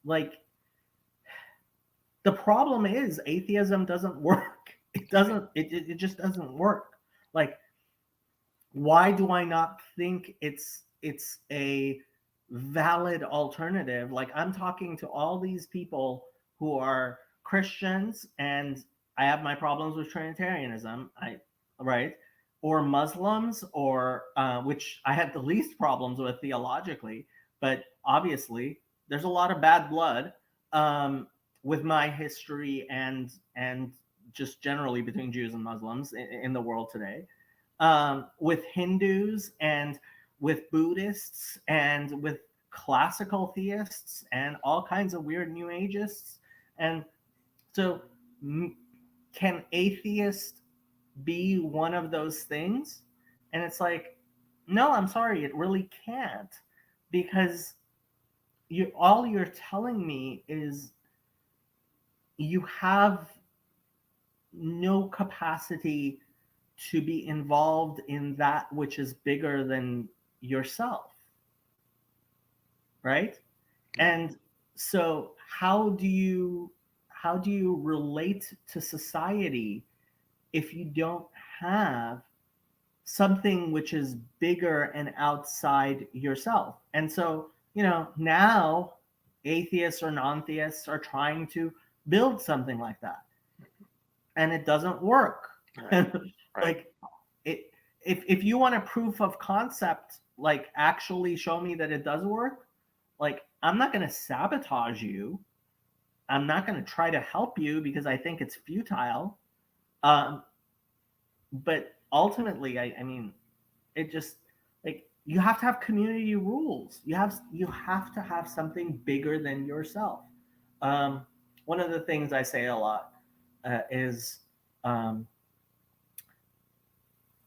like, the problem is atheism doesn't work. It just doesn't work. Like, why do I not think it's a valid alternative? Like, I'm talking to all these people who are Christians, and I have my problems with Trinitarianism, I right, or Muslims, or which I have the least problems with theologically, but obviously there's a lot of bad blood um, with my history and just generally between Jews and Muslims in the world today, with Hindus and with Buddhists and with classical theists and all kinds of weird New Ageists. And so, can atheist be one of those things? And it's like, no, I'm sorry, it really can't, because all you're telling me is you have no capacity to be involved in that which is bigger than yourself, right? And so how do you relate to society if you don't have something which is bigger and outside yourself? And so, now atheists or non-theists are trying to build something like that, and it doesn't work. Right. Right. Like, it if you want a proof of concept, like, actually show me that it does work. Like, I'm not going to sabotage you. I'm not going to try to help you because I think it's futile. um but ultimately, I mean, it just, like, you have to have community rules. You have to have something bigger than yourself. um One of the things I say a lot is, um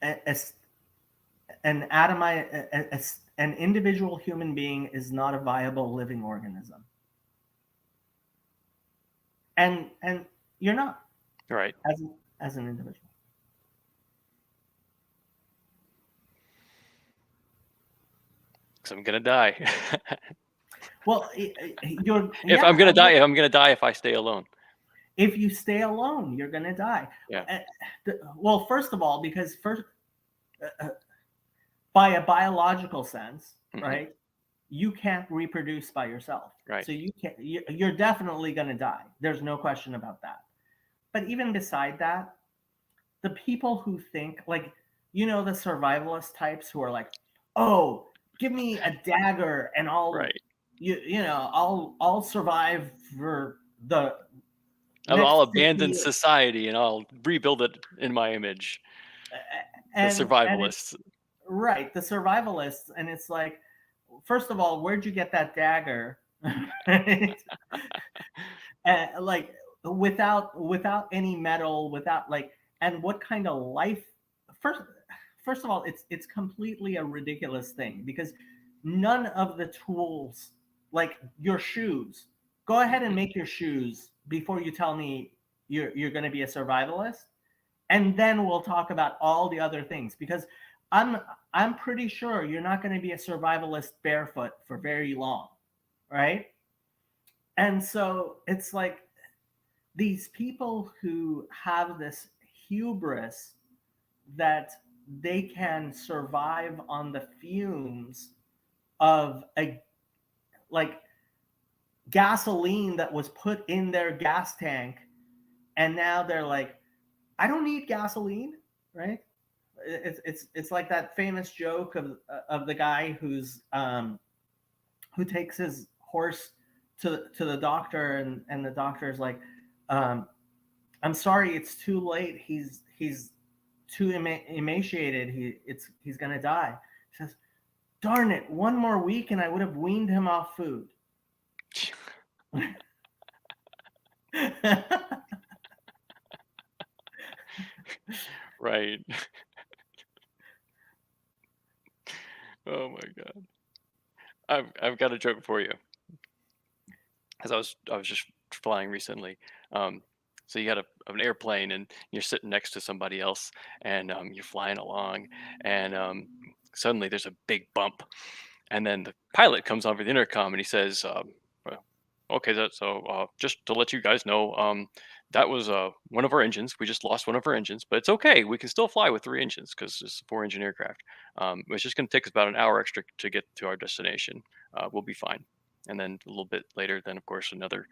as an an individual human being is not a viable living organism, and you're not, Right. as an individual. Because I'm gonna die. Well, you're, If yeah. I'm gonna die, I'm gonna die if I stay alone. If you stay alone, you're gonna die. Yeah. Well, first of all, because first, by a biological sense, Hmm. right? You can't reproduce by yourself, Right. so you can't. You're definitely gonna die. There's no question about that. But even beside that, the people who think like, the survivalist types who are like, oh, give me a dagger and Right. I'll survive for the I'll next abandon 50 years. society and I'll rebuild it in my image. The And it's survivalists. right, the survivalists, and it's like, first of all, where'd you get that dagger? Right? Like without any metal, without like, and what kind of life? First, first of all, it's completely a ridiculous thing because none of the tools, like your shoes, go ahead and Mhm. make your shoes before you tell me you're going to be a survivalist, and then we'll talk about all the other things because I'm I'm pretty sure you're not going to be a survivalist barefoot for very long, right? And so it's like these people who have this hubris that they can survive on the fumes of a like gasoline that was put in their gas tank, and now they're like, I don't need gasoline, right? It's like that famous joke of the guy who takes his horse to the doctor, and the doctor's like, um, I'm sorry, it's too late. He's too emaciated. He's gonna die. He says, darn it, one more week and I would have weaned him off food. Right. Oh my god. I've got a joke for you. As I was just flying recently. So you got an airplane and you're sitting next to somebody else and you're flying along and suddenly there's a big bump and then the pilot comes over the intercom and he says, well, "Okay, just to let you guys know, that was one of our engines. We just lost one of our engines, but it's okay. We can still fly with three engines because it's a four-engine aircraft. It's just going to take us about an hour extra to get to our destination. We'll be fine." And then a little bit later, then of course another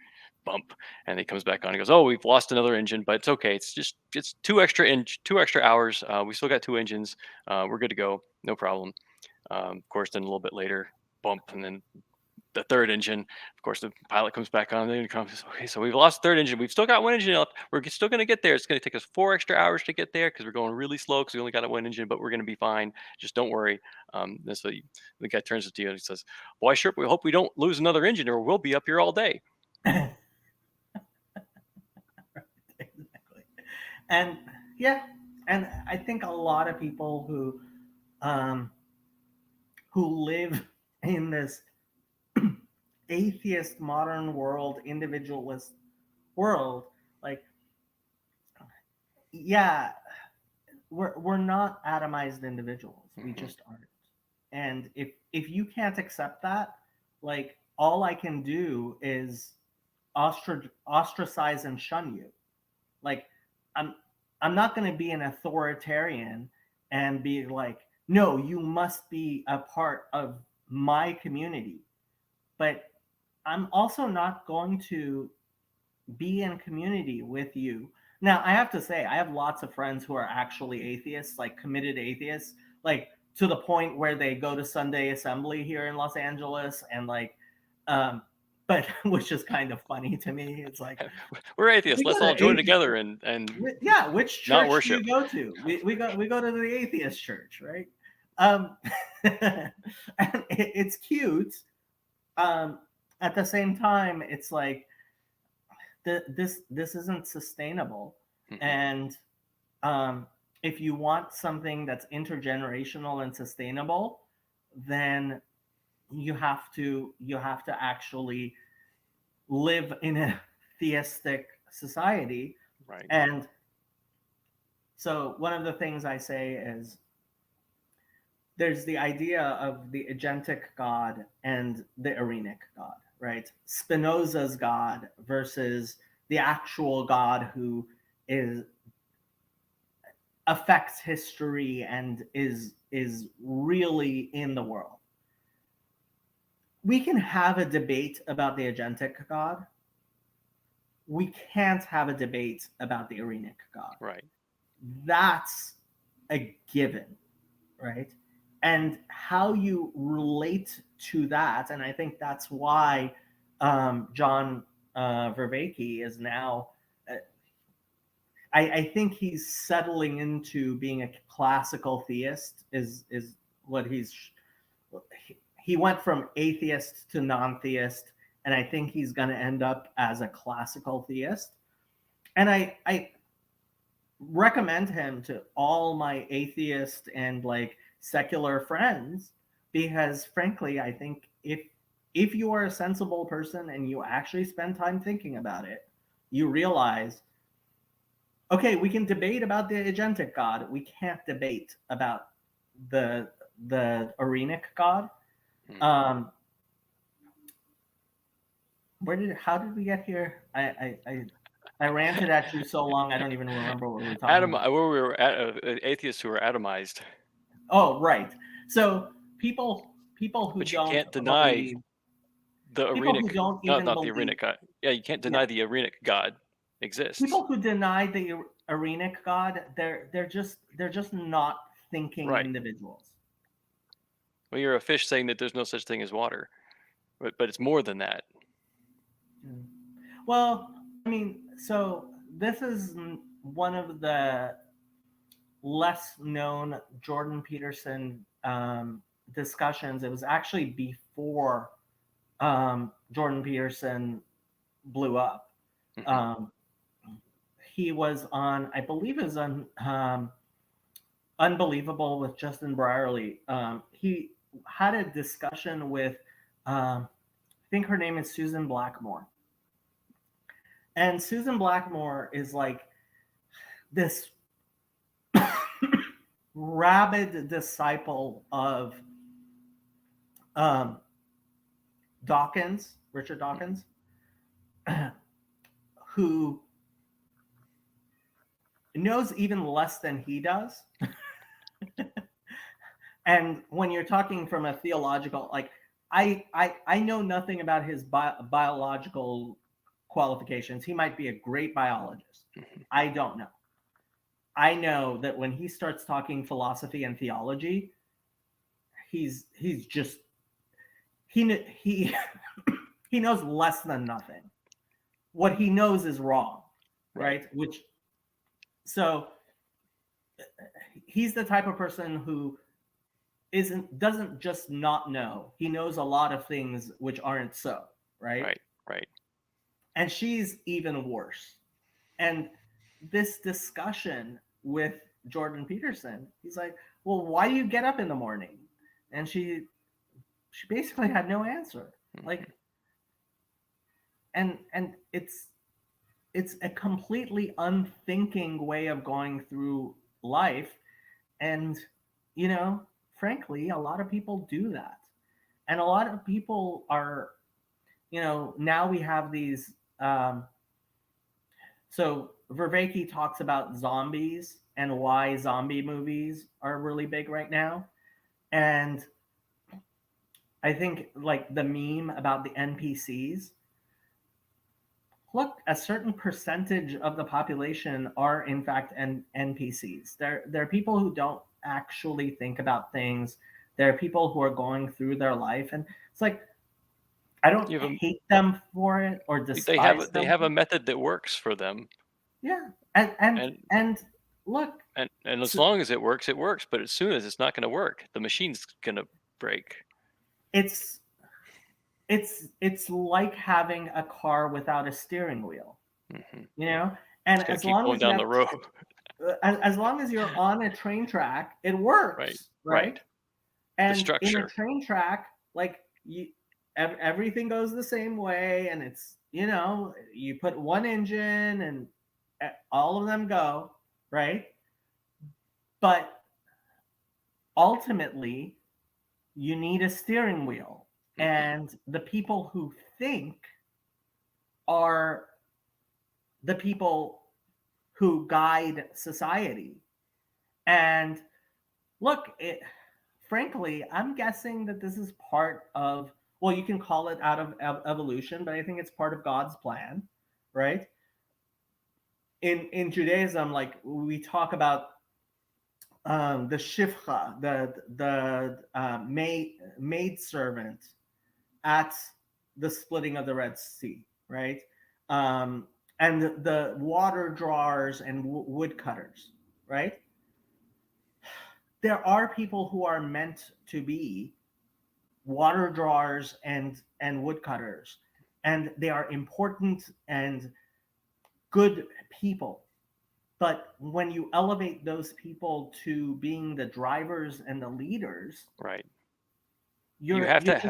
bump, and he comes back on. He goes, "Oh, we've lost another engine, but it's okay. It's two extra hours. We still got two engines. We're good to go. No problem." Of course, then a little bit later, bump, and then the third engine. Of course, the pilot comes back on. And comes, okay, so we've lost the third engine. We've still got one engine left. We're still going to get there. It's going to take us 4 extra hours to get there because we're going really slow because we only got one engine, but we're going to be fine. Just don't worry. The guy turns to you and he says, "Well, I sure we hope we don't lose another engine, or we'll be up here all day." Exactly. And yeah, and I think a lot of people um, who live in this atheist modern world, individualist world, like, yeah, we're not atomized individuals. We Hmm. just aren't. And if you can't accept that, like, all I can do is ostracize and shun you. Like, I'm I'm not going to be an authoritarian and be like, no, you must be a part of my community. But I'm also not going to be in community with you. Now, I have to say, I have lots of friends who are actually atheists, like committed atheists, like to the point where they go to Sunday assembly here in Los Angeles and like, um, but which is kind of funny to me. It's like, We're atheists. we Let's go all to join atheist, together and yeah. Which not church do you worship. go to? We go to the atheist church, right? Um, and it's cute. Um, at the same time, it's like this isn't sustainable, Mhm. and um, if you want something that's intergenerational and sustainable, then you have to actually live in a theistic society. Right. And so one of the things I say is there's the idea of the agentic God and the Irenic God, right? Spinoza's God versus the actual God who is affects history and is really in the world. We can have a debate about the agentic God. We can't have a debate about the Irenic God. Right. that's a given, right? And how you relate to that, and I think that's why John Vervaeke is now. Uh, I think he's settling into being a classical theist. Is what he went from atheist to non-theist, and I think he's going to end up as a classical theist. And I recommend him to all my atheist and like secular friends because frankly I think if you are a sensible person and you actually spend time thinking about it, you realize, okay, we can debate about the agentic god, we can't debate about the Arenic god. um how did we get here? I ranted at you so long I don't even remember what we were talking about. Where we were at, atheists who are atomized. Oh, right. So people who But you don't can't deny believe, the people who Arenic, don't no, even not the believe, Arenic God. Yeah, you can't yeah, deny the Arenic God exists. people who deny the Arenic god, they're just not thinking Right. individuals. Well, you're a fish saying that there's no such thing as water, but it's more than that. Well, I mean, so this is one of the less known Jordan Peterson discussions. It was actually before Jordan Peterson blew up. Mhm. He was on, I believe, it was on Unbelievable with Justin Brierley. He had a discussion with, I think her name is Susan Blackmore. And Susan Blackmore is like this rabid disciple of Dawkins, Richard Dawkins, who knows even less than he does. And when you're talking from a theological, like I know nothing about his biological qualifications. He might be a great biologist. I don't know. I know that when he starts talking philosophy and theology, he's just he he knows less than nothing. What he knows is wrong, right? Which so he's the type of person who doesn't just not know. He knows a lot of things which aren't so, right? Right. And she's even worse. And this discussion with Jordan Peterson, he's like, "Well, why do you get up in the morning?" And she basically had no answer. Like, and it's a completely unthinking way of going through life. And frankly, a lot of people do that. And a lot of people are, now we have these so Vervaeke talks about zombies and why zombie movies are really big right now. And I think like the meme about the NPCs, look, a certain percentage of the population are in fact NPCs. They're people who don't actually think about things. They're people who are going through their life, and it's like I don't hate them for it or despise them. They have a method that works for them. Yeah, and look, and as long as it works, it works. But as soon as it's not going to work, the machine's going to break. It's like having a car without a steering wheel. And as long as down the road, as long as you're on a train track, it works, right? And in a train track, like everything goes the same way, and it's you put one engine and all of them go, right? But ultimately, you need a steering wheel, and the people who think are the people who guide society. And look, frankly, I'm guessing that this is part of, well, you can call it out of evolution, but I think it's part of God's plan, right? in Judaism, like we talk about the shifcha, the maid servant at the splitting of the Red Sea, right? Um, and the water drawers and wood cutters, right? There are people who are meant to be water drawers and wood cutters, and they are important and good people. But when you elevate those people to being the drivers and the leaders, Right. you're just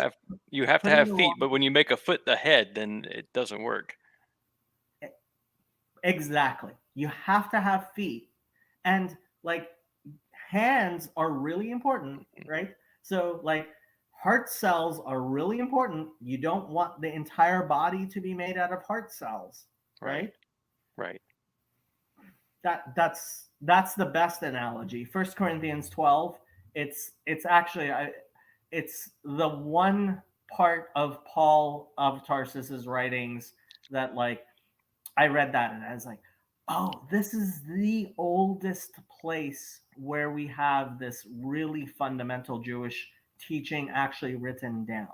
You have to putting have the feet, wrong. but when you make a foot the head, then it doesn't work. Exactly. You have to have feet. And like hands are really important, right? So like heart cells are really important. You don't want the entire body to be made out of heart cells, Right. right? Right. That's the best analogy. 1 Corinthians 12, it's actually it's the one part of Paul of Tarsus's writings that like I read that and I was like, oh, this is the oldest place where we have this really fundamental Jewish teaching actually written down.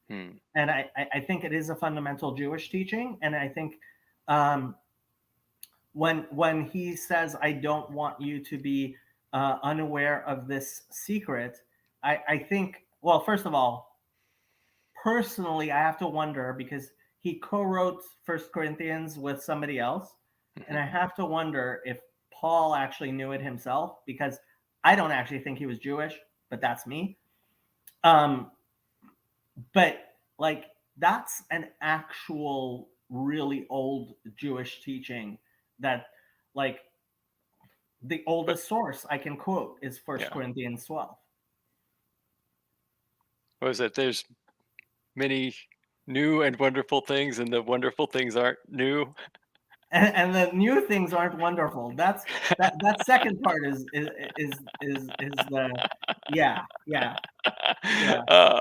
Hmm. And I think it is a fundamental Jewish teaching. And I think um, when he says, I don't want you to be unaware of this secret, I think, well, first of all, personally, I have to wonder because he co-wrote First Corinthians with somebody else, and I have to wonder if Paul actually knew it himself because I don't actually think he was Jewish, but that's me. But like that's an actual really old Jewish teaching that like the But oldest source I can quote is First yeah, Corinthians 12. what is it? There's many new and wonderful things, and the wonderful things aren't new. And the new things aren't wonderful. That second part is the yeah. Yeah. uh,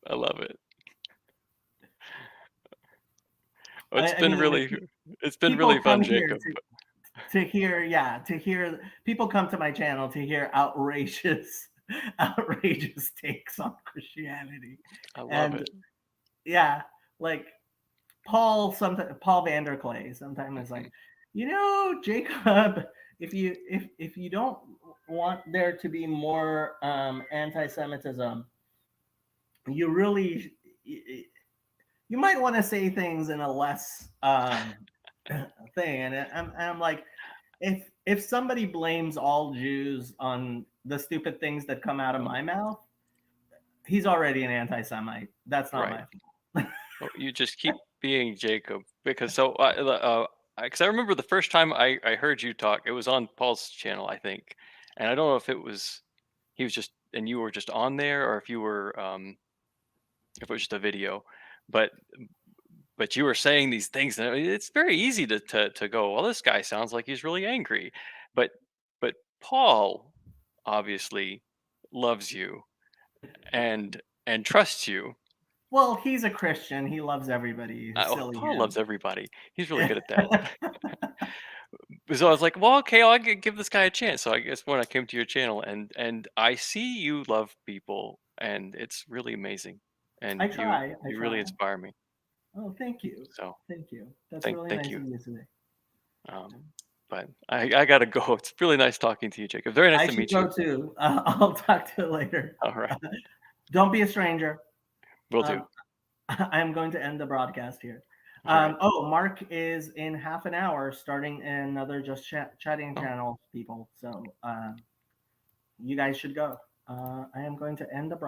I love it. Oh, I mean, it's been people really come fun, here Jacob. to hear people come to my channel to hear outrageous outrageous takes on Christianity. I love And it. yeah, like Paul Vanderklay sometimes is like, Jacob, if you don't want there to be more anti-Semitism, you really you might want to say things in a less thing. And I'm like, if somebody blames all Jews on the stupid things that come out of my mouth, he's already an anti-Semite. That's not Right. my fault. Well, you just keep being Jacob because because I remember the first time I heard you talk, it was on Paul's channel, I think, and I don't know if it was he was just and you were just on there or if you were if it was just a video, but you were saying these things and it's very easy to go, well, this guy sounds like he's really angry, but but Paul obviously loves you and trusts you. Well, he's a Christian. He loves everybody. Silly Paul him. loves everybody. He's really good at that. So I was like, well, okay, I'll give this guy a chance. So I guess when I came to your channel and I see you love people and it's really amazing. And I try. I you really try. inspire me. Oh, thank you. So Thank you. That's really thank nice you. of you today. Um, but I gotta go. It's really nice talking to you, Jacob. Very nice I to should meet you. go too. I'll talk to you later. All right, Don't be a stranger. will do. Um, I'm going to end the broadcast here. All right. Oh, Mark is in half an hour starting another just chatting Oh. channel, people. So you guys should go. I am going to end the broadcast.